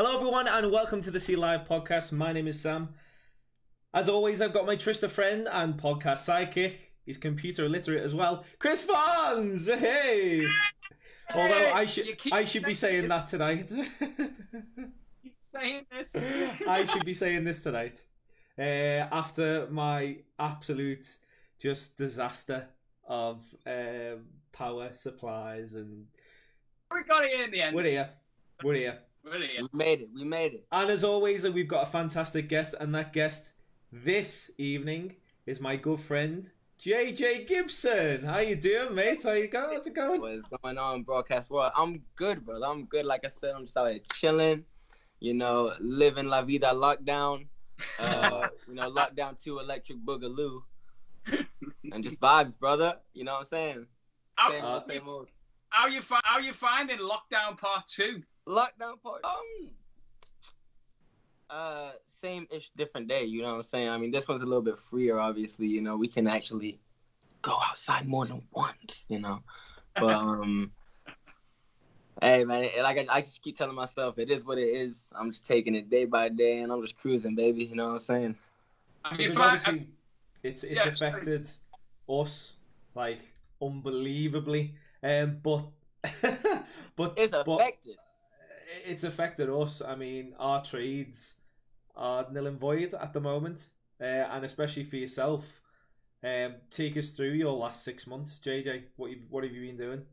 Hello, everyone, and welcome to the Sea Live podcast. My name is Sam. As always, I've got my trusted friend and podcast sidekick. He's computer illiterate as well, Chris Barnes. Hey! Although I should be saying that tonight. Keep saying this. I should be saying this tonight. After my absolute just disaster of power supplies and We got it in the end. we're here. Brilliant. We made it. And as always, we've got a fantastic guest, and that guest this evening is my good friend JJ Gibson. How you doing, mate? How's it going? What's going on, broadcast world? I'm good, brother. I'm good. Like I said, I'm just out here chilling, living la vida lockdown. Lockdown 2 electric boogaloo. And just vibes, brother. You know what I'm saying? Same old. How you finding lockdown part 2? Lockdown part. Same-ish, different day. You know what I'm saying? I mean, this one's a little bit freer, obviously. We can actually go outside more than once. But hey, man, like I just keep telling myself, it is what it is. I'm just taking it day by day, and I'm just cruising, baby. You know what I'm saying? Because obviously, it's affected us like unbelievably, but It's affected. It's affected us. I mean, our trades are nil and void at the moment, and especially for yourself. Take us through your last 6 months, JJ. What have you been doing?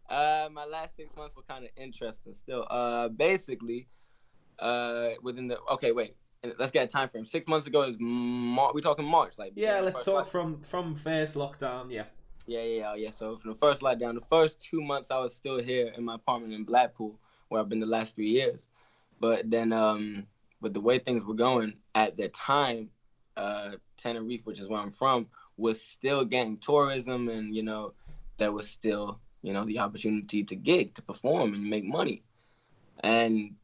My last 6 months were kind of interesting still. Basically, wait. Let's get a time frame. 6 months ago is March. We talking March, like let's talk from first lockdown. Yeah. So from the first lockdown, the first 2 months I was still here in my apartment in Blackpool, where I've been the last 3 years. But then, with the way things were going at the time, Tenerife, which is where I'm from, was still getting tourism, and there was still the opportunity to gig, to perform, and make money. And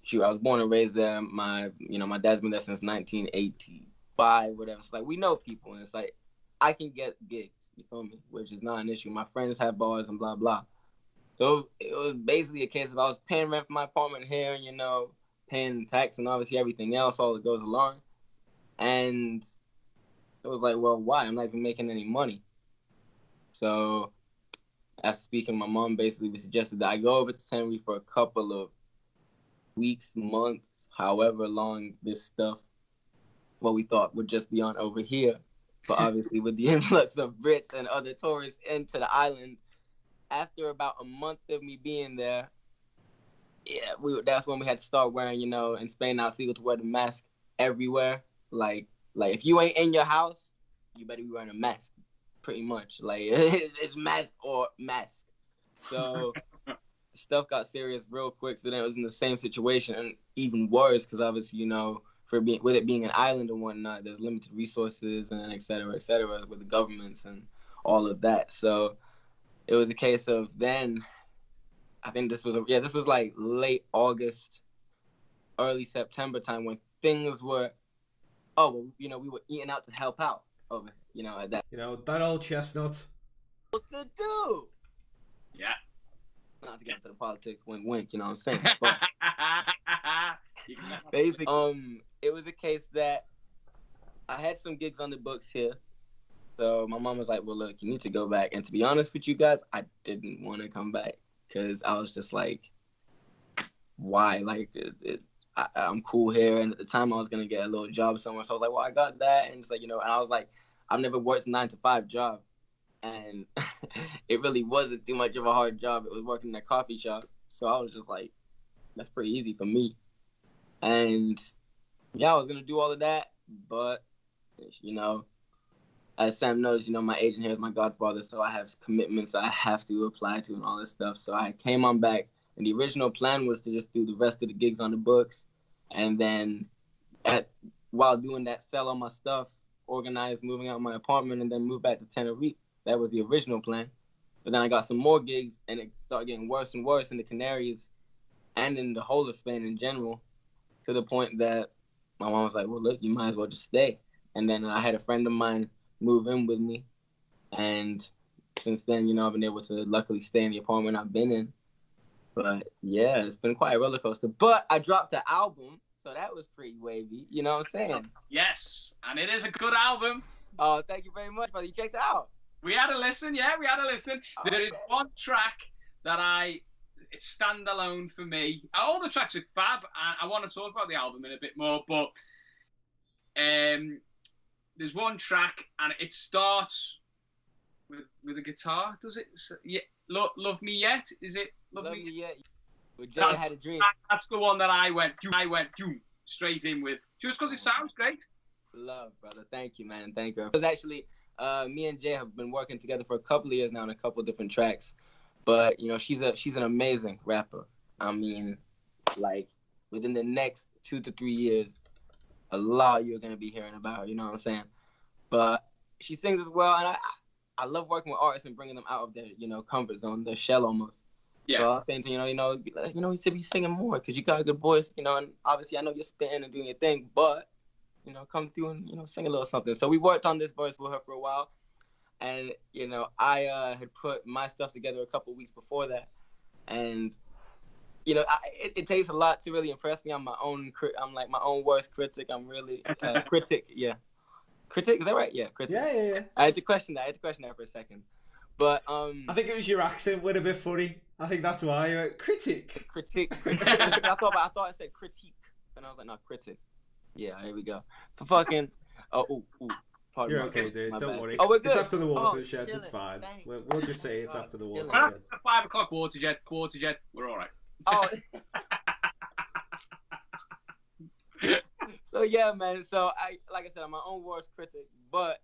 shoot, I was born and raised there. My dad's been there since 1985, whatever. So like we know people, and it's like I can get gigs, you feel me? Which is not an issue. My friends have bars and blah blah. So it was basically a case of I was paying rent for my apartment here, and paying tax and obviously everything else, all that goes along. And it was like, well, why? I'm not even making any money. So after speaking, my mom basically suggested that I go over to Tenerife for a couple of weeks, months, however long this stuff, what we thought would just be on over here. But obviously with the influx of Brits and other tourists into the island, after about a month of me being there, that's when we had to start wearing, in Spain now it's legal to wear the mask everywhere. Like if you ain't in your house, you better be wearing a mask, pretty much. Like it's mask or mask. So stuff got serious real quick. So then it was in the same situation, and even worse because obviously, with it being an island and whatnot, there's limited resources and et cetera, with the governments and all of that. So it was a case of then, I think this was like late August, early September time when things were, we were eating out to help out over, at that. That old chestnut. What to do? Yeah. Not to get into the politics, wink, you know what I'm saying? But basically, it was a case that I had some gigs on the books here. So my mom was like, well, look, you need to go back. And to be honest with you guys, I didn't want to come back because I was just like, why? Like, I'm cool here. And at the time I was going to get a little job somewhere. So I was like, well, I got that. And it's like, and I was like, I've never worked a 9-to-5 job. And it really wasn't too much of a hard job. It was working in a coffee shop. So I was just like, that's pretty easy for me. And I was going to do all of that. But, as Sam knows, my agent here is my godfather. So I have commitments I have to apply to and all this stuff. So I came on back. And the original plan was to just do the rest of the gigs on the books. And then while doing that, sell all my stuff, organize moving out of my apartment, and then move back to Tenerife. That was the original plan. But then I got some more gigs, and it started getting worse and worse in the Canaries and in the whole of Spain in general, to the point that my mom was like, well, look, you might as well just stay. And then I had a friend of mine move in with me. And since then, I've been able to luckily stay in the apartment I've been in But yeah, it's been quite a roller coaster. But I dropped an album, so that was pretty wavy. You know what I'm saying? Yes, and it is a good album. Oh, thank you very much, brother. You checked it out. We had a listen, yeah, we had a listen. Oh, There is one track that it's standalone for me. All the tracks are fab, and I want to talk about the album in a bit more, but there's one track, and it starts with a guitar, does it? Yeah, Love Me Yet? Is it Love Me Yet? With Jay That's- Had a Dream. That's the one that I went straight in with, just because it sounds great. Love, brother. Thank you, man. Thank you. It was actually, me and Jay have been working together for a couple of years now on a couple of different tracks. But, you know, she's an amazing rapper. I mean, like, within the next 2 to 3 years, a lot you're going to be hearing about her, you know what I'm saying? But she sings as well, and I love working with artists and bringing them out of their, you know, comfort zone, their shell almost. Yeah. So I think, you should be singing more because you got a good voice, you know, and obviously I know you're spitting and doing your thing, but, you know, come through and, you know, sing a little something. So we worked on this verse with her for a while. And, you know, I had put my stuff together a couple of weeks before that. And, you know, it takes a lot to really impress me. I'm like my own worst critic. I'm really critic. Yeah. Critic, is that right? Yeah, critic. Yeah. I had to question that for a second. But I think it was your accent went a bit funny. I think that's why you went, critic. Critic. I thought I said critique. And I was like, no, critic. Yeah, here we go. For fucking pardon You're me. okay, dude. My Don't bad. worry. Oh, we're good. It's after the water Oh, shed. It's chilling. fine. Thanks. We'll just say it's after the water chilling. We're shed. after the 5 o'clock quarter jet. We're all right. Oh. So yeah, man. So like I said, I'm my own worst critic. But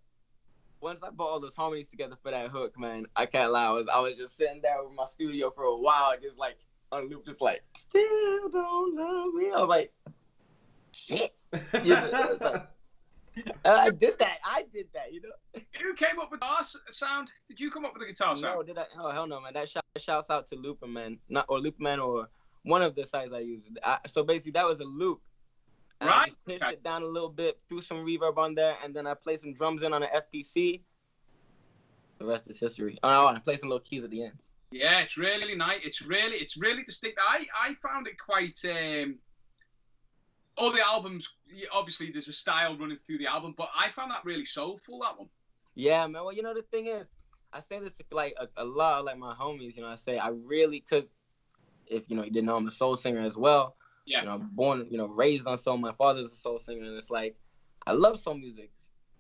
once I brought all those harmonies together for that hook, man, I can't lie. I was just sitting there with my studio for a while, just like on loop, just like still don't love me. I was like, shit. I did that. You know. Who came up with the guitar sound? Did you come up with the guitar sound? No, did I? Oh hell no, man. That shouts out to Looperman, Looperman or one of the sites I used. So basically, that was a loop. And Right. I just pitched it down a little bit, threw some reverb on there, and then I played some drums in on an FPC. The rest is history. Oh, and I played some little keys at the end. Yeah, it's really nice. It's really distinct. I found it quite. All the albums, obviously, there's a style running through the album, but I found that really soulful. That one. Yeah, man. Well, you know the thing is, I say this to like a lot of like my homies. You know, I say I really, cause if you know you didn't know, I'm a soul singer as well. Yeah. You know, I'm born, you know, raised on soul. My father's a soul singer, and it's like I love soul music,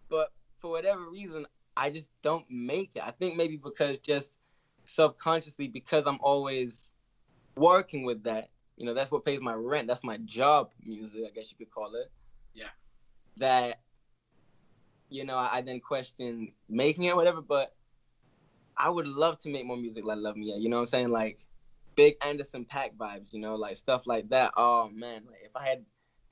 but for whatever reason, I just don't make it. I think maybe because just subconsciously, because I'm always working with that. You know, that's what pays my rent. That's my job, music, I guess you could call it. Yeah. That, you know, I then question making it, whatever, but I would love to make more music like Love Me Yeah. You know what I'm saying? Like big Anderson .Paak vibes, you know, like stuff like that. Oh, man. Like if I had,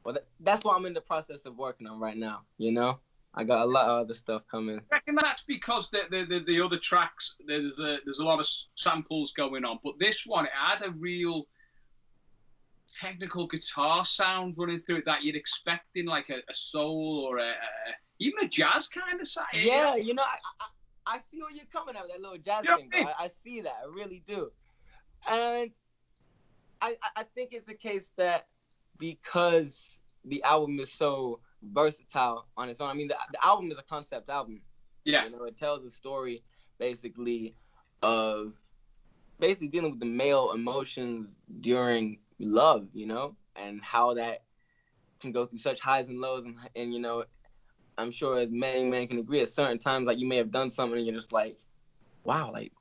well, that's what I'm in the process of working on right now, you know? I got a lot of other stuff coming. I reckon that's because the other tracks, there's a lot of samples going on, but this one, it had a real technical guitar sound running through it that you'd expect in like a soul or even a jazz kind of side. Yeah, you know, I see where you're coming at with that little jazz thing, bro. I see that. I really do. And I think it's the case that because the album is so versatile on its own. I mean, the album is a concept album. Yeah. You know, it tells a story basically of dealing with the male emotions during love, you know, and how that can go through such highs and lows. And you know, I'm sure many men can agree at certain times, like you may have done something and you're just like, wow, like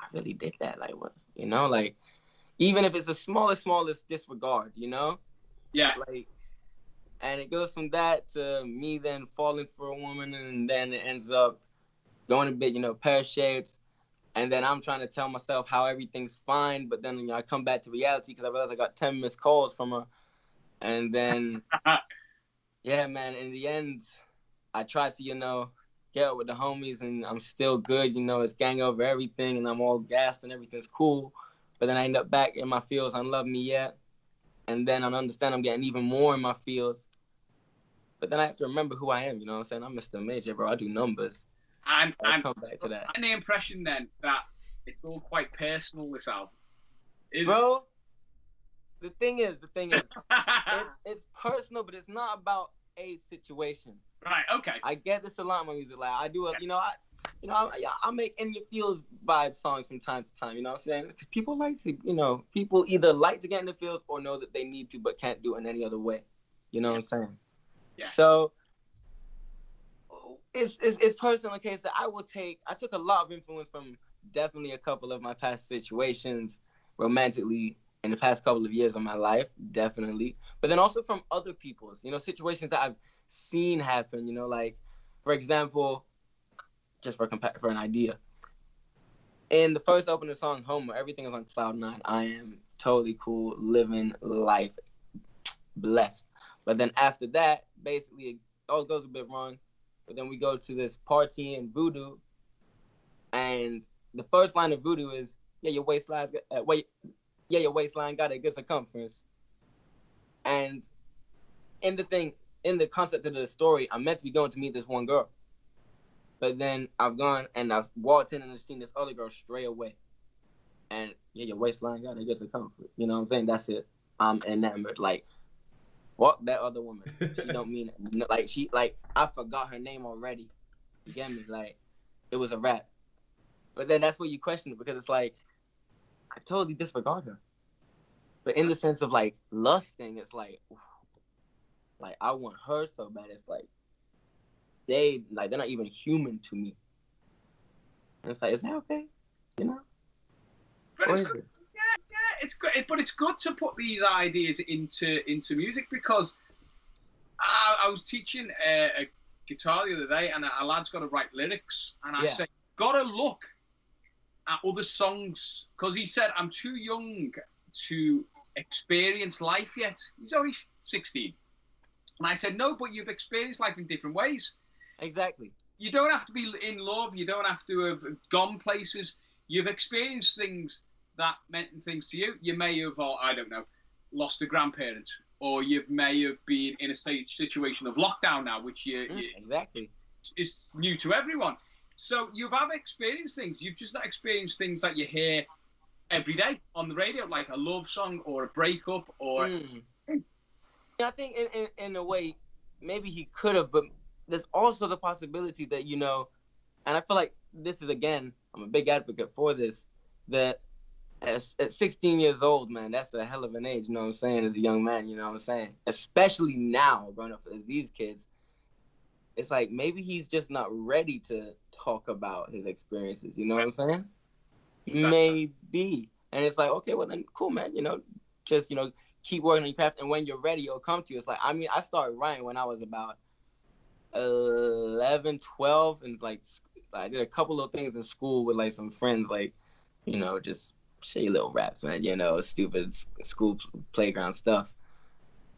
I really did that. Like what, you know, like even if it's the smallest disregard, you know? Yeah. Like, and it goes from that to me then falling for a woman, and then it ends up going a bit, you know, pear-shaped. And then I'm trying to tell myself how everything's fine, but then, you know, I come back to reality because I realize I got 10 missed calls from her. And then, yeah, man, in the end, I tried to, you know, get up with the homies, and I'm still good, you know, it's gang over everything, and I'm all gassed and everything's cool. But then I end up back in my feels on Love Me Yet. And then I understand I'm getting even more in my feels. But then I have to remember who I am, you know what I'm saying? I'm Mr. Major, bro. I do numbers. I'll come back to that. And the impression then that it's all quite personal, this album. Bro, the thing is, it's personal, but it's not about a situation. Right. Okay. I get this a lot in my music. Like I do, I make in your feels vibe songs from time to time. You know what I'm saying? Because people like to, people either like to get in the feels or know that they need to but can't do it in any other way. You know what I'm saying? Yeah. So it's personal. In case that I took a lot of influence from definitely a couple of my past situations romantically in the past couple of years of my life, definitely. But then also from other people's, situations that I've seen happen, like, for example, just for an idea. In the first opening song, Homo, everything is on cloud nine. I am totally cool, living life, blessed. But then after that, basically, it all goes a bit wrong. But then we go to this party in Voodoo, and the first line of Voodoo is, your waistline got a good circumference. And in the concept of the story, I'm meant to be going to meet this one girl. But then I've gone and I've walked in and I've seen this other girl stray away. And your waistline got a good circumference. You know what I'm saying? That's it. I'm enamored. Like, fuck that other woman. She don't mean it. I forgot her name already. You get me? Like, it was a rap. But then that's where you question it, because it's like, I totally disregard her. But in the sense of like lusting, it's like I want her so bad. It's like they're not even human to me. And it's like, is that okay? But it's good. Yeah, it's good. But it's good to put these ideas into music, because I was teaching a guitar the other day, and a lad's got to write lyrics, and I said, gotta look at other songs, because he said, I'm too young to experience life yet. He's only 16. And I said, no, but you've experienced life in different ways. Exactly. You don't have to be in love. You don't have to have gone places. You've experienced things that meant things to you. You may have, I don't know, lost a grandparent, or you may have been in a situation of lockdown now, which exactly is new to everyone. So you've experienced things. You've just not experienced things that you hear every day on the radio, like a love song or a breakup or. I think in a way, maybe he could have, but there's also the possibility that, and I feel like this is, again, I'm a big advocate for this, that at 16 years old, man, that's a hell of an age, you know what I'm saying, as a young man, you know what I'm saying? Especially now, growing up as these kids, it's like maybe he's just not ready to talk about his experiences, you know what I'm saying? Exactly. Maybe. And it's like, okay, well then, cool, man, just, keep working on your craft, and when you're ready, it'll come to you. It's like, I mean, I started writing when I was about 11, 12, and like I did a couple of things in school with like some friends, like, just shitty little raps, man, stupid school playground stuff.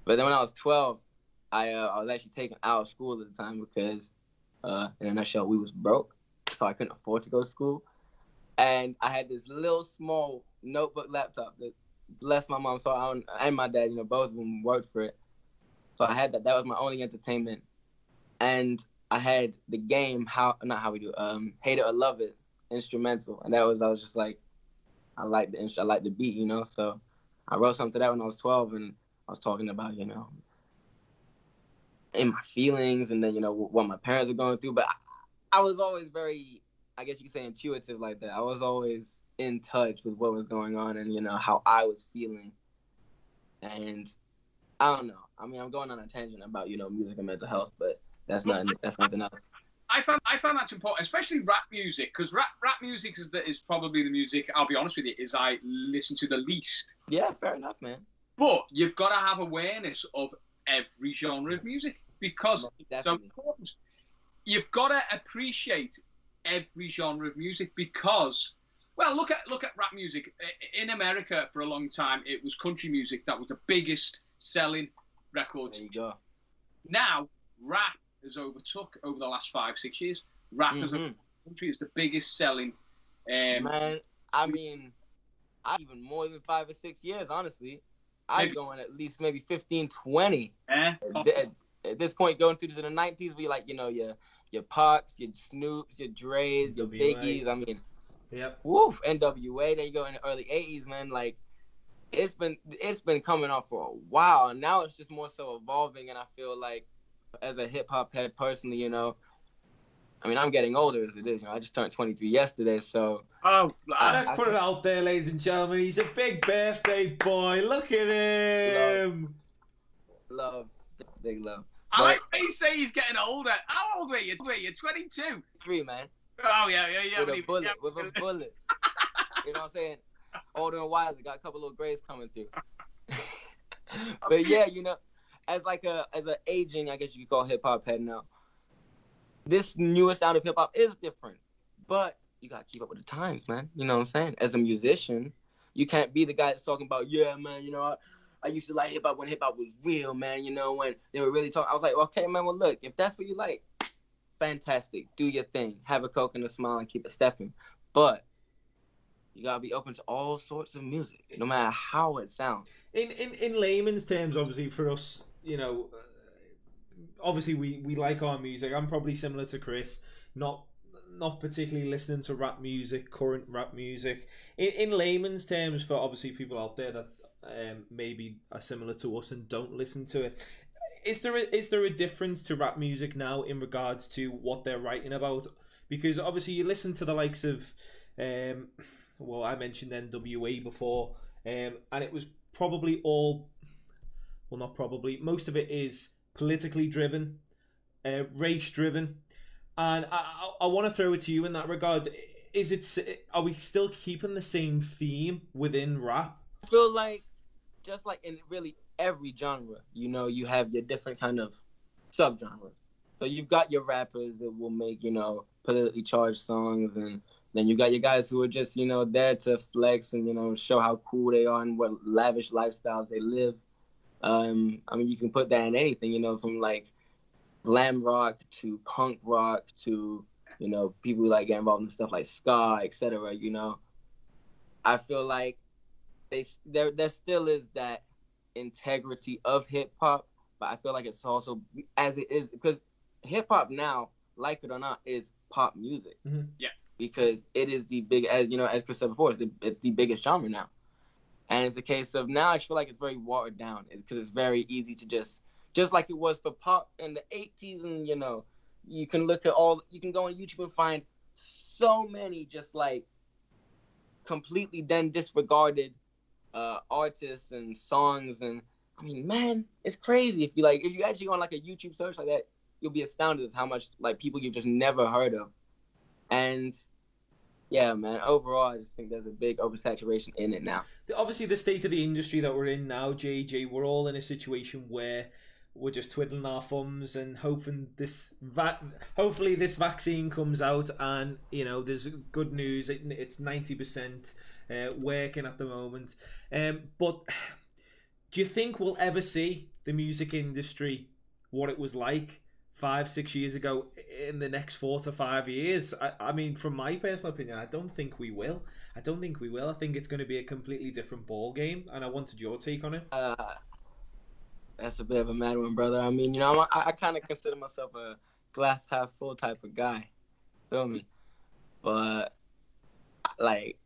But then when I was 12, I was actually taken out of school at the time because, in a nutshell, we was broke, so I couldn't afford to go to school. And I had this little small notebook laptop that, bless my mom, and my dad, both of them worked for it. So I had that. That was my only entertainment. And I had the game, Hate It or Love It, instrumental. And I was just like, I like the beat, So I wrote something to that when I was 12, and I was talking about, in my feelings, and then, what my parents are going through. But I was always very, I guess you could say, intuitive like that. I was always in touch with what was going on and, how I was feeling. And I don't know. I mean, I'm going on a tangent about, music and mental health, but that's nothing else. I found that's important, especially rap music, because rap music is probably the music, I'll be honest with you, is I listen to the least. Yeah, fair enough, man. But you've got to have awareness of every genre of music, because it's so important. You've got to appreciate every genre of music, because, well, look at rap music. In America, for a long time, it was country music that was the biggest selling records. There you go. Now, rap has overtook over the last 5-6 years. Rap as a country is the biggest selling. Man, I mean, even more than 5 or 6 years, honestly. I'm going at least maybe 15, 20. At this point, going through the 90s, we like, your Pacs, your Snoops, your Dre's, your Biggies. I mean, yep. Woof, NWA. There you go in the early 80s, man. Like, it's been coming on for a while. Now it's just more so evolving, and I feel like as a hip hop head personally, you know, I mean, I'm getting older as it is. You know, I just turned 23 yesterday, so Let's put it out there, ladies and gentlemen. He's a big birthday boy. Look at him. Love, big love. I like when you say he's getting older. How old were you? You're 22. 3, man. Oh yeah. With a bullet. You know what I'm saying? Older and wiser. Got a couple little grays coming through. But yeah, you know, as an aging, I guess you could call hip hop head now. This newest sound of hip hop is different, but you gotta keep up with the times, man. You know what I'm saying? As a musician, you can't be the guy that's talking about, yeah, man. You know, I used to like hip hop when hip hop was real, man. You know, when they were really talking. I was like, okay, man. Well, look, if that's what you like, fantastic. Do your thing. Have a Coke and a smile and keep it stepping. But you gotta be open to all sorts of music, no matter how it sounds. In layman's terms, obviously for us, you know, obviously we like our music. I'm probably similar to Chris, not particularly listening to rap music, current rap music. In layman's terms, for obviously people out there that maybe are similar to us and don't listen to it, is there a difference to rap music now in regards to what they're writing about? Because obviously you listen to the likes of well, I mentioned NWA before, and it was probably not probably, most of it is politically driven, race driven, and I want to throw it to you in that regard. Are we still keeping the same theme within rap? I feel like, just like in really every genre, you know, you have your different kind of subgenres. So you've got your rappers that will make, you know, politically charged songs, and then you got your guys who are just, you know, there to flex and, you know, show how cool they are and what lavish lifestyles they live. I mean, you can put that in anything, you know, from like glam rock to punk rock to, you know, people who like get involved in stuff like ska, etc. You know, I feel like there still is that integrity of hip hop, but I feel like it's also, as it is, because hip hop now, like it or not, is pop music. Mm-hmm. Yeah. Because it is the big, as you know, as Chris said before, it's the biggest genre now. And it's a case of now I feel like it's very watered down because it's very easy to just like it was for pop in the 80s. And, you know, you can go on YouTube and find so many just like completely then disregarded artists and songs. And I mean, man, it's crazy. If you actually go on like a YouTube search like that, you'll be astounded at how much like people you've just never heard of. And yeah, man, overall, I just think there's a big oversaturation in it now. Obviously, the state of the industry that we're in now, JJ, we're all in a situation where we're just twiddling our thumbs and hoping hopefully this vaccine comes out and, you know, there's good news. It's 90% working at the moment. But do you think we'll ever see the music industry what it was like 5-6 years ago in the next 4 to 5 years? I mean, from my personal opinion, I don't think we will. I think it's going to be a completely different ball game, and I wanted your take on it. That's a bit of a mad one, brother. I mean, you know, I kind of consider myself a glass half full type of guy. Feel me? But like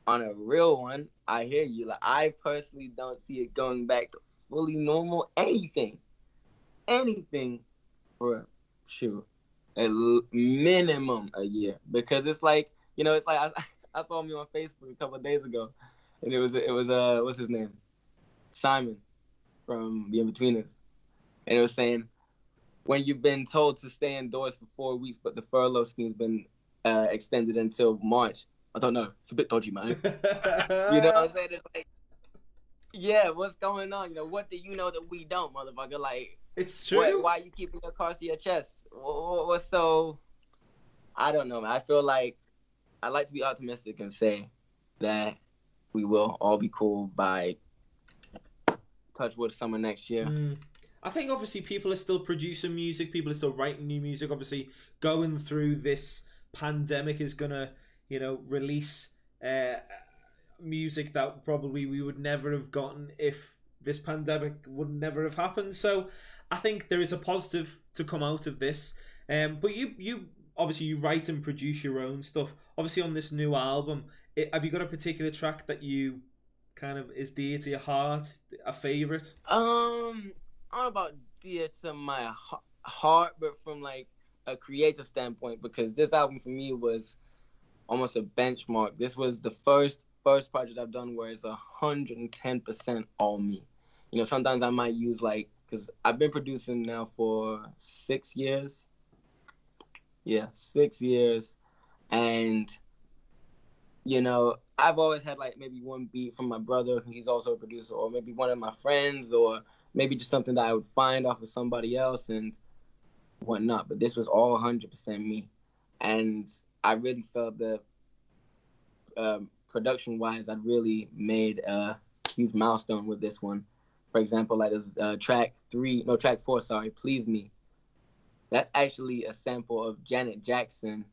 on a real one, I hear you. Like, I personally don't see it going back to fully normal anything for sure, at minimum a year, because it's like, you know, it's like I saw me on Facebook a couple of days ago, and it was what's his name, Simon from The In-Betweeners, and it was saying, when you've been told to stay indoors for 4 weeks, but the furlough scheme's been extended until March. I don't know, it's a bit dodgy, man. You know what I'm saying? It's like, yeah, what's going on? You know, what do you know that we don't, motherfucker? Like, it's true. Why are you keeping your cards to your chest? What's so? I don't know, man. I feel like I like to be optimistic and say that we will all be cool by touch wood summer next year. I think obviously people are still producing music. People are still writing new music. Obviously, going through this pandemic is gonna, you know, release music that probably we would never have gotten if this pandemic would never have happened. So I think there is a positive to come out of this. But you obviously you write and produce your own stuff. Obviously on this new album, have you got a particular track that you kind of is dear to your heart, a favorite? I don't know about dear to my heart, but from like a creative standpoint, because this album for me was almost a benchmark. This was the first project I've done where it's 110% all me. You know, sometimes I might use because I've been producing now for 6 years. Yeah, 6 years. And, you know, I've always had like maybe one beat from my brother, he's also a producer, or maybe one of my friends, or maybe just something that I would find off of somebody else and whatnot. But this was all 100% me. And I really felt that production-wise, I really made a huge milestone with this one. For example, like this track 4, sorry, Please Me. That's actually a sample of Janet Jackson,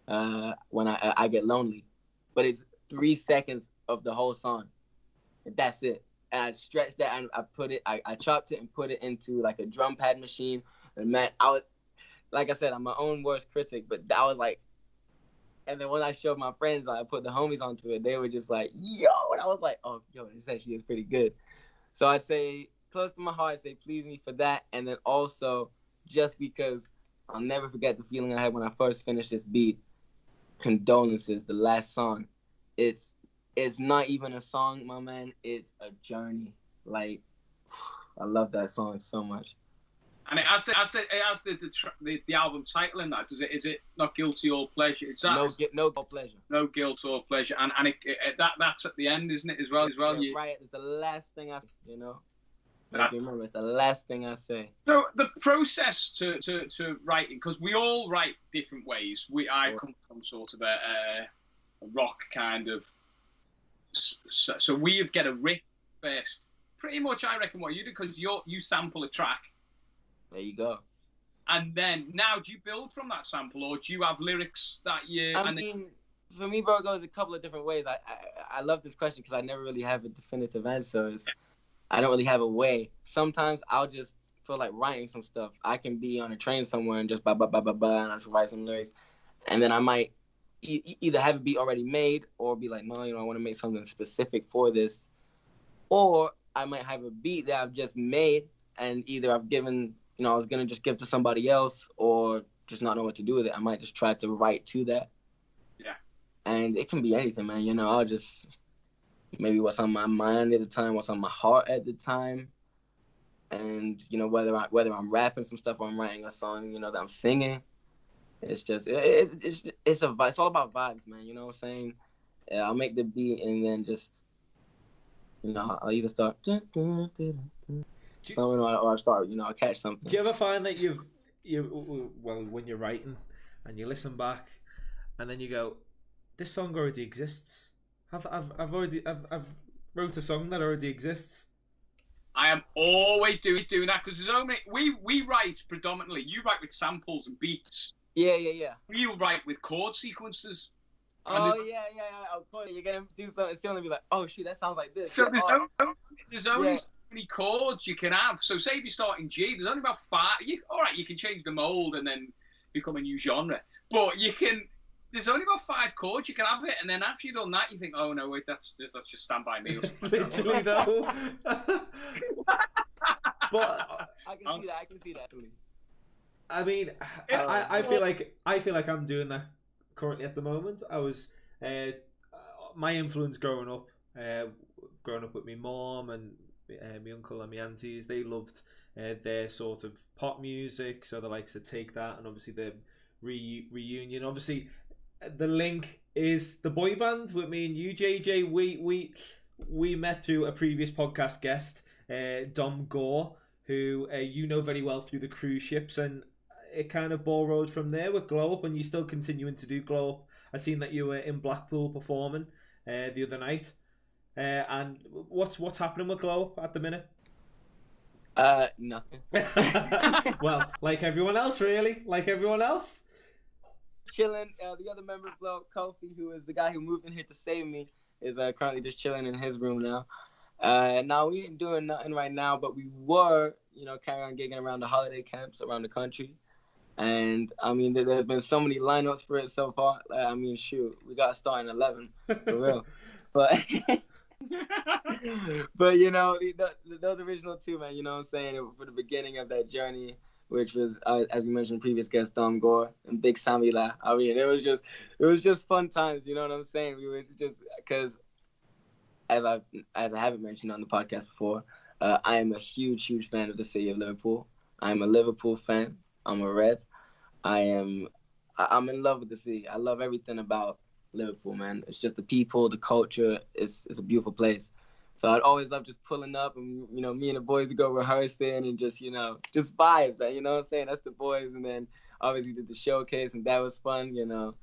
when I Get Lonely. But it's 3 seconds of the whole song. And that's it. And I stretched that and I chopped it and put it into like a drum pad machine. And man, like I said, I'm my own worst critic, but that was like, and then when I showed my friends, I put the homies onto it, they were just like, yo, and I was like, oh, yo, this actually is pretty good. So I'd say, close to my heart, I'd say Please Me for that. And then also, just because I'll never forget the feeling I had when I first finished this beat, Condolences, the last song. It's not even a song, my man. It's a journey. Like, I love that song so much. And it has the album title in that. Is it not guilty or pleasure? It's that, no pleasure. No guilt or pleasure. And that's at the end, isn't it? As well. Yeah, right. It's the last thing I say, you know. Remember, it's the last thing I say. So the process to writing, because we all write different ways. I come from sort of a rock kind of. So we'd get a riff first. Pretty much, I reckon what you do, because you sample a track. There you go. And then now, do you build from that sample, or do you have lyrics that you? For me, bro, it goes a couple of different ways. I love this question because I never really have a definitive answer. I don't really have a way. Sometimes I'll just feel like writing some stuff. I can be on a train somewhere and just blah blah blah blah blah, and I just write some lyrics, and then I might either have a beat already made or be like, no, you know, I want to make something specific for this, or I might have a beat that I've just made and either I've given. You know, I was going to just give to somebody else or just not know what to do with it. I might just try to write to that. Yeah. And it can be anything, man. You know, I'll just maybe what's on my mind at the time, what's on my heart at the time. And, you know, whether I'm rapping some stuff or I'm writing a song, you know, that I'm singing. It's just, it's all about vibes, man. You know what I'm saying? Yeah, I'll make the beat and then just, you know, I'll either start... something or I start, you know, I catch something. Do you ever find that when you're writing and you listen back and then you go, this song already exists? I've wrote a song that already exists? I am always doing that because there's so many. We write predominantly. You write with samples and beats. Yeah. We write with chord sequences. Oh yeah. Of course, you're gonna do something. It's gonna be like, oh shoot, that sounds like this. So there's only so many chords you can have. So say if you start in G, there's only about 5. All right, you can change the mold and then become a new genre. But there's only about 5 chords you can have it, and then after you've done that, you think, oh no, wait, that's just Stand By Me. Literally though. But I can see that. I mean, I feel like I'm doing that currently at the moment. I was my influence growing up with my mom and my uncle and my aunties. They loved their sort of pop music, so the likes of Take That and obviously the reunion. Obviously, the link is the boy band with me and you, JJ. We met through a previous podcast guest, Dom Gore, who you know very well through the cruise ships, and it kind of ball rolled from there with Glow Up, and you're still continuing to do Glow Up. I seen that you were in Blackpool performing the other night. And what's happening with Glow Up at the minute? Nothing. Well, like everyone else, really. Like everyone else. Chilling. The other member of Glow Up, Kofi, who is the guy who moved in here to save me, is currently just chilling in his room now. Now we ain't doing nothing right now, but we were, you know, carrying on gigging around the holiday camps around the country. And I mean, there's been so many lineups for it so far. I mean, shoot, we got to start in 11 for real. But But you know, those original two, man. You know what I'm saying? For the beginning of that journey, which was, as we mentioned, previous guest Dom Gore and Big Samila. I mean, it was just fun times. You know what I'm saying? We were just because, as I haven't mentioned on the podcast before, I am a huge fan of the city of Liverpool. I'm a Liverpool fan. I'm a Red. I'm in love with the city. I love everything about Liverpool, man. It's just the people, the culture. It's a beautiful place. So I'd always love just pulling up and, you know, me and the boys would go rehearsing and just, you know, just vibe, you know what I'm saying? That's the boys. And then obviously did the showcase and that was fun, you know.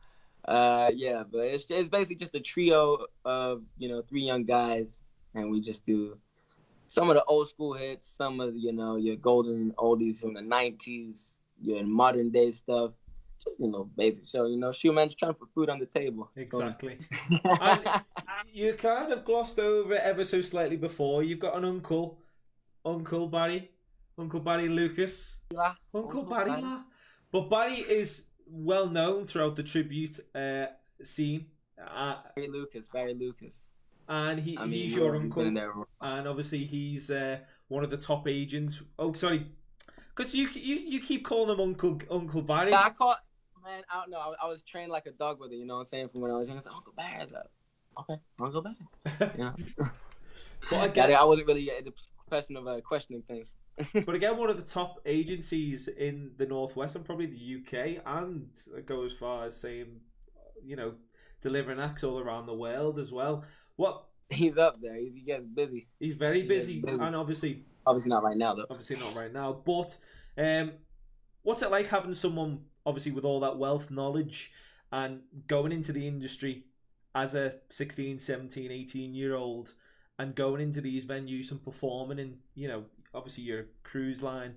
Yeah, but it's basically just a trio of, you know, three young guys, and we just do some of the old school hits, some of, you know, your golden oldies from the 90s, your modern day stuff. Just, you know, basic show, you know, shoot, man, just trying to put food on the table. Exactly. And you kind of glossed over it ever so slightly before. You've got an uncle, Uncle Barry Lucas. Uncle Barry. But Barry is well known throughout the tribute scene. Barry Lucas. And he's your uncle. And obviously he's one of the top agents. Oh, sorry. Because you keep calling him Uncle Barry. Yeah, man, I don't know. I was trained like a dog with it, you know what I'm saying? From when I was young, I was like, Uncle Barry. Like, okay, Uncle Barry. Yeah. But again, I wasn't really in the profession of questioning things. But again, one of the top agencies in the Northwest and probably the UK, and go as far as saying, you know, delivering acts all around the world as well. What? He's up there. He gets busy. He's very busy, and obviously not right now, though. Obviously not right now. But what's it like having someone, obviously, with all that wealth, knowledge, and going into the industry as a 16, 17, 18-year-old and going into these venues and performing, and, you know, obviously you're a cruise line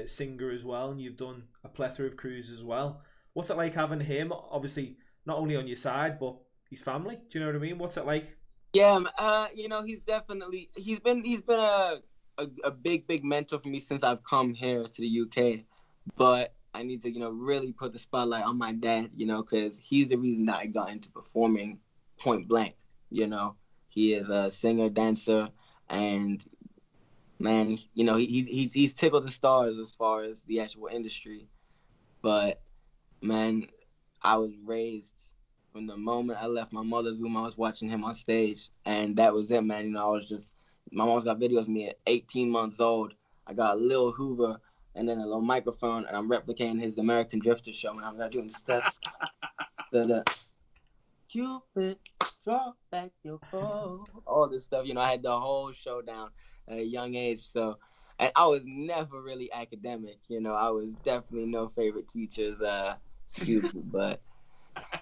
singer as well, and you've done a plethora of cruises as well. What's it like having him, obviously, not only on your side, but his family? Do you know what I mean? What's it like? Yeah, you know, he's been a big mentor for me since I've come here to the UK. But I need to, you know, really put the spotlight on my dad, you know, because he's the reason that I got into performing point blank. You know, he is a singer, dancer, and man, you know, he's tickled the stars as far as the actual industry. But man, I was raised from the moment I left my mother's womb. I was watching him on stage, and that was it, man. You know, my mom's got videos of me at 18 months old. I got a little Hoover and then a little microphone, and I'm replicating his American Drifter show, and I'm doing the steps. Cupid, draw back your bow. All this stuff, you know, I had the whole show down at a young age. So, and I was never really academic, you know. I was definitely no favorite teacher's student, but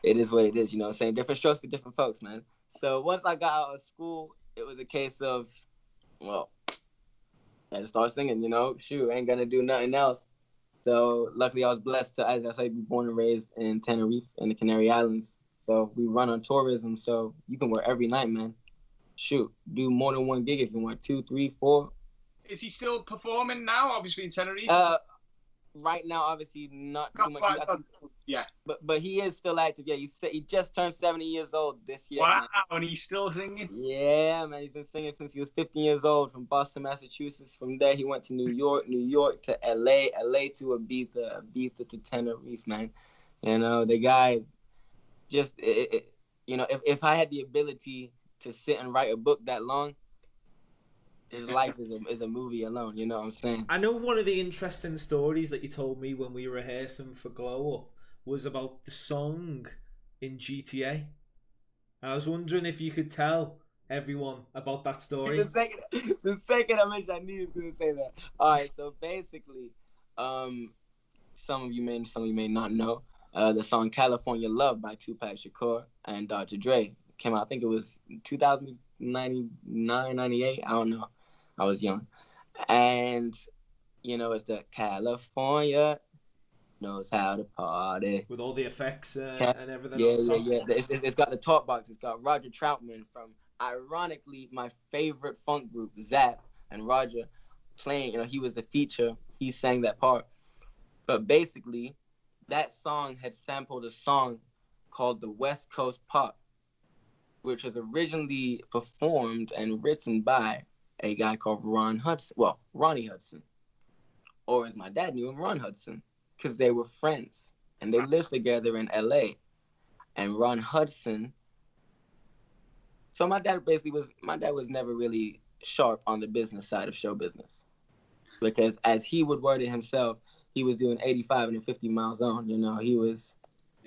it is what it is, you know. Saying different strokes for different folks, man. So once I got out of school, it was a case of, well, I had to start singing, you know. Shoot, I ain't gonna do nothing else. So luckily I was blessed to, as I say, be born and raised in Tenerife in the Canary Islands. So we run on tourism, so you can work every night, man. Shoot, do more than one gig if you want, 2, 3, 4. Is he still performing now, obviously, in Tenerife? Right now, obviously, not too much. Yeah. But he is still active. Yeah, he just turned 70 years old this year. Wow, man. and he's still singing? Yeah, man. He's been singing since he was 15 years old, from Boston, Massachusetts. From there, he went to New York to LA to Ibiza to Tenerife, man. You know, the guy just, you know, if I had the ability to sit and write a book that long, his life is a movie alone, you know what I'm saying? I know one of the interesting stories that you told me when we were rehearsing for Glow Up was about the song in GTA. I was wondering if you could tell everyone about that story. The second I mentioned, I knew he was going to say that. All right, so basically, some of you may not know, the song California Love by Tupac Shakur and Dr. Dre came out, I think it was 2099, 98, I don't know. I was young. And, you know, it's the California knows how to party. With all the effects and everything yeah, on top. Yeah. It's got the talk box. It's got Roger Troutman from, ironically, my favorite funk group, Zap, and Roger playing. You know, he was the feature. He sang that part. But basically, that song had sampled a song called the West Coast Pop. which was originally performed and written by a guy called Ronnie Hudson, or as my dad knew him, Ron Hudson, because they were friends and they lived together in LA. And Ron Hudson, so my dad was never really sharp on the business side of show business, because as he would word it himself, he was doing 85 and 50 miles on. He was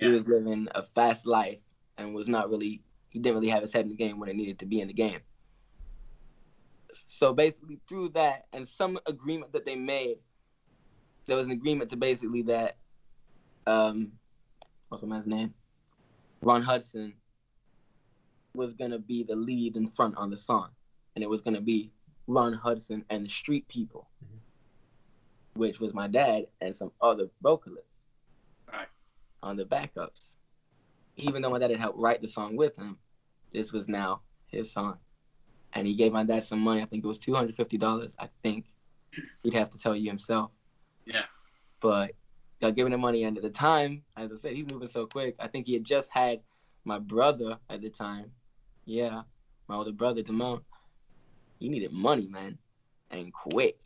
living a fast life and he didn't really have his head in the game when it needed to be in the game. So basically through that and some agreement that they made, there was an agreement to basically that, what's the man's name? Ron Hudson was going to be the lead in front on the song. And it was going to be Ron Hudson and the Street People, which was my dad and some other vocalists on the backups. Even though my dad had helped write the song with him, this was now his song. And he gave my dad some money. I think it was $250. I think he'd have to tell you himself. Yeah. But got given the money, and at the time, as I said, he's moving so quick. I think he had just had my brother at the time. Yeah, my older brother, Damone. He needed money, man, and quick.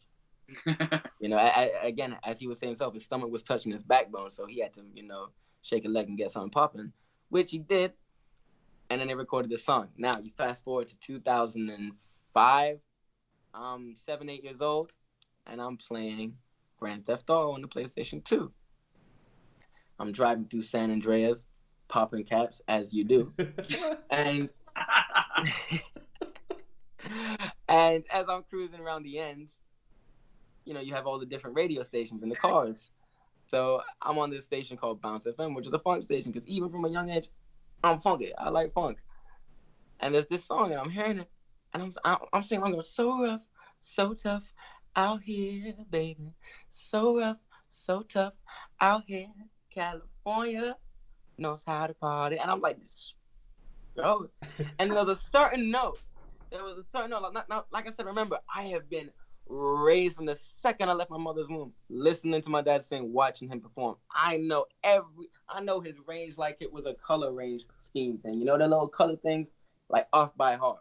Again, as he was saying himself, his stomach was touching his backbone, so he had to, shake a leg and get something popping, which he did. And then they recorded the song. Now, you fast forward to 2005. I'm 7, 8 years old, and I'm playing Grand Theft Auto on the PlayStation 2. I'm driving through San Andreas, popping caps, as you do. and as I'm cruising around the ends, you have all the different radio stations in the cars. So I'm on this station called Bounce FM, which is a funk station, because even from a young age, I'm funky. I like funk. And there's this song, and I'm hearing it, and I'm singing, I'm going, so rough, so tough, out here, baby. So rough, so tough, out here, California knows how to party. And I'm like, bro. And there was a certain note. Like I said, remember, I have been raised from the second I left my mother's womb, listening to my dad sing, watching him perform. I know his range like it was a color range scheme thing. The little color things, like off by heart.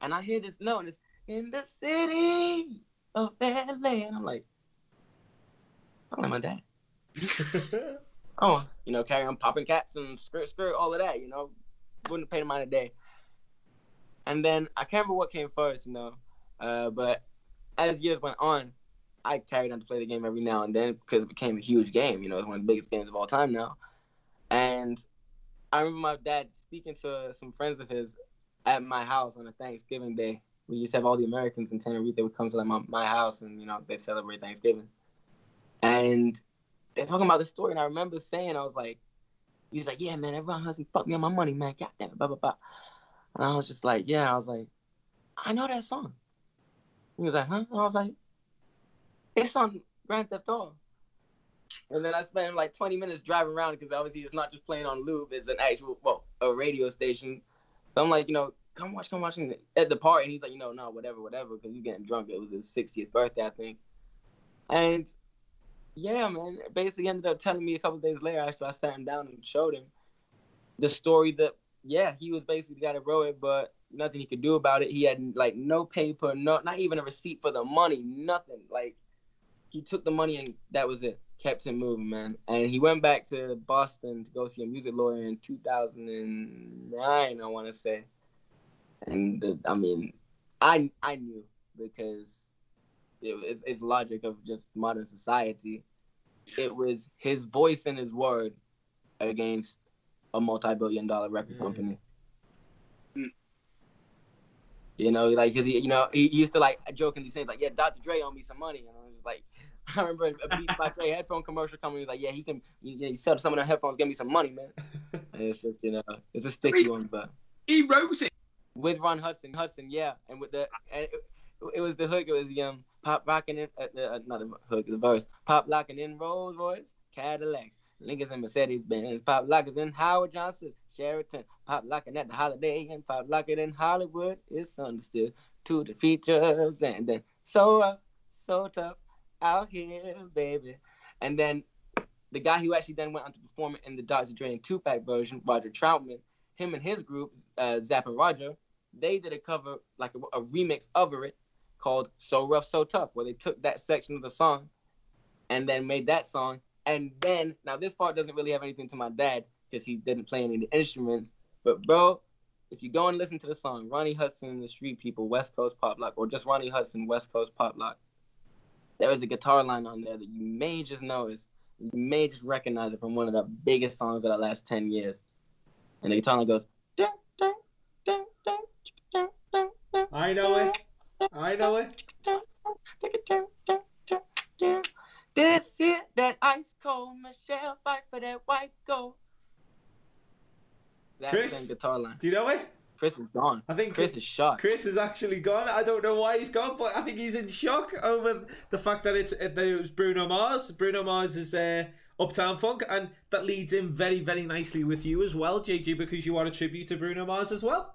And I hear this note, and it's in the city of LA. And I'm like my dad. Carry on popping caps and skirt, all of that, wouldn't pay the mind a day. And then I can't remember what came first, but as years went on, I carried on to play the game every now and then because it became a huge game. It's one of the biggest games of all time now. And I remember my dad speaking to some friends of his at my house on a Thanksgiving day. We used to have all the Americans in Tenerife. They would come to my house and, they'd celebrate Thanksgiving. And they're talking about the story. And I remember saying, he was like, yeah, man, everyone has fucked me on my money, man. God damn it, blah, blah, blah. And I was just like, yeah. I was like, I know that song. He was like, huh? And I was like, it's on Grand Theft Auto. And then I spent like 20 minutes driving around because obviously it's not just playing on loop. It's an actual, a radio station. So I'm like, come watch at the party. And he's like, no, whatever, because he's getting drunk. It was his 60th birthday, I think. And yeah, man, basically ended up telling me a couple of days later after I sat him down and showed him the story that, yeah, he was basically the guy that wrote it, but nothing he could do about it. He had like no paper, not even a receipt for the money, nothing. Like he took the money and that was it. Kept him moving, man. And he went back to Boston to go see a music lawyer in 2009, I want to say. And I knew because it's logic of just modern society. It was his voice and his word against a multi-billion-dollar record company. Because he used to like jokingly say like, yeah, Dr. Dre owe me some money, and I was like, I remember a Beats by Dre headphone commercial coming. He was like, yeah, he sell some of the headphones, give me some money, man. And it's just it's a sticky one, but he wrote it with Ron Hudson, yeah, and with it was the hook. It was the pop rocking in not the hook, the verse. Pop locking in Rolls Royce, Cadillacs, Lincolns and Mercedes Benz. Pop lockers in Howard Johnson, Sheraton. Pop locking at the Holiday Inn. Pop locking in Hollywood. It's understood. To the features and then so rough, so tough out here, baby. And then the guy who actually then went on to perform it in the Dr. Dre and Tupac version, Roger Troutman, him and his group, Zapp and Roger, they did a cover, like a remix of it called So Rough, So Tough, where they took that section of the song and then made that song. And then, now this part doesn't really have anything to my dad because he didn't play any of the instruments. But bro, if you go and listen to the song, Ronnie Hudson and the Street People, West Coast Pop Lock, or just Ronnie Hudson, West Coast Pop Lock, there is a guitar line on there that you may just notice. You may just recognize it from one of the biggest songs of the last 10 years. And the guitar line goes, dun, dun, dun, dun, dun, dun, dun, I know it. I know it. This is that ice cold Michelle fight for that white gold. That Chris, same guitar line. Do you know it? Chris is gone. I think Chris is shocked. Chris is actually gone. I don't know why he's gone, but I think he's in shock over the fact that it was Bruno Mars. Bruno Mars is Uptown Funk, and that leads in very, very nicely with you as well, JJ, because you are a tribute to Bruno Mars as well.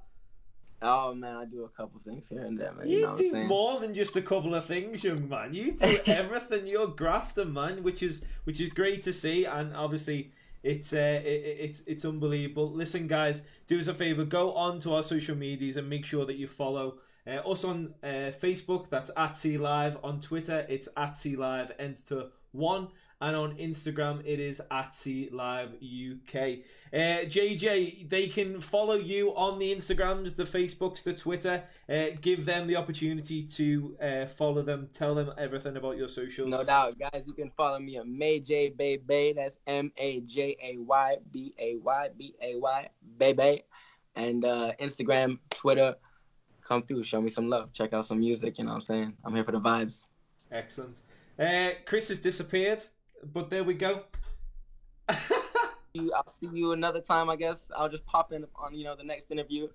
Oh man, I do a couple things here and there, man. You know what I'm do saying? more than just a couple of things, young man. You do everything. You're grafting, man, which is great to see, and obviously it's unbelievable. Listen, guys, do us a favor, go on to our social medias and make sure that you follow us on Facebook. That's @CLive. On Twitter, it's @CLive Enter1. And on Instagram, it is @CLiveUK. JJ, they can follow you on the Instagrams, the Facebooks, the Twitter. Give them the opportunity to follow them. Tell them everything about your socials. No doubt, guys. You can follow me at MayJ Baby. That's MAJAYBAYBAY, baby. And Instagram, Twitter. Come through, show me some love. Check out some music. You know what I'm saying? I'm here for the vibes. Excellent. Chris has disappeared. But there we go. I'll see you another time, I guess. I'll just pop in on, the next interview.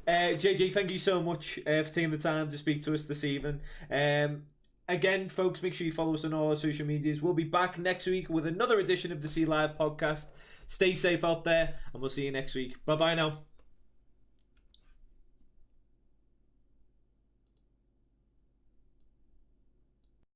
JJ, thank you so much for taking the time to speak to us this evening. Again, folks, make sure you follow us on all our social medias. We'll be back next week with another edition of the C Live podcast. Stay safe out there, and we'll see you next week. Bye-bye now.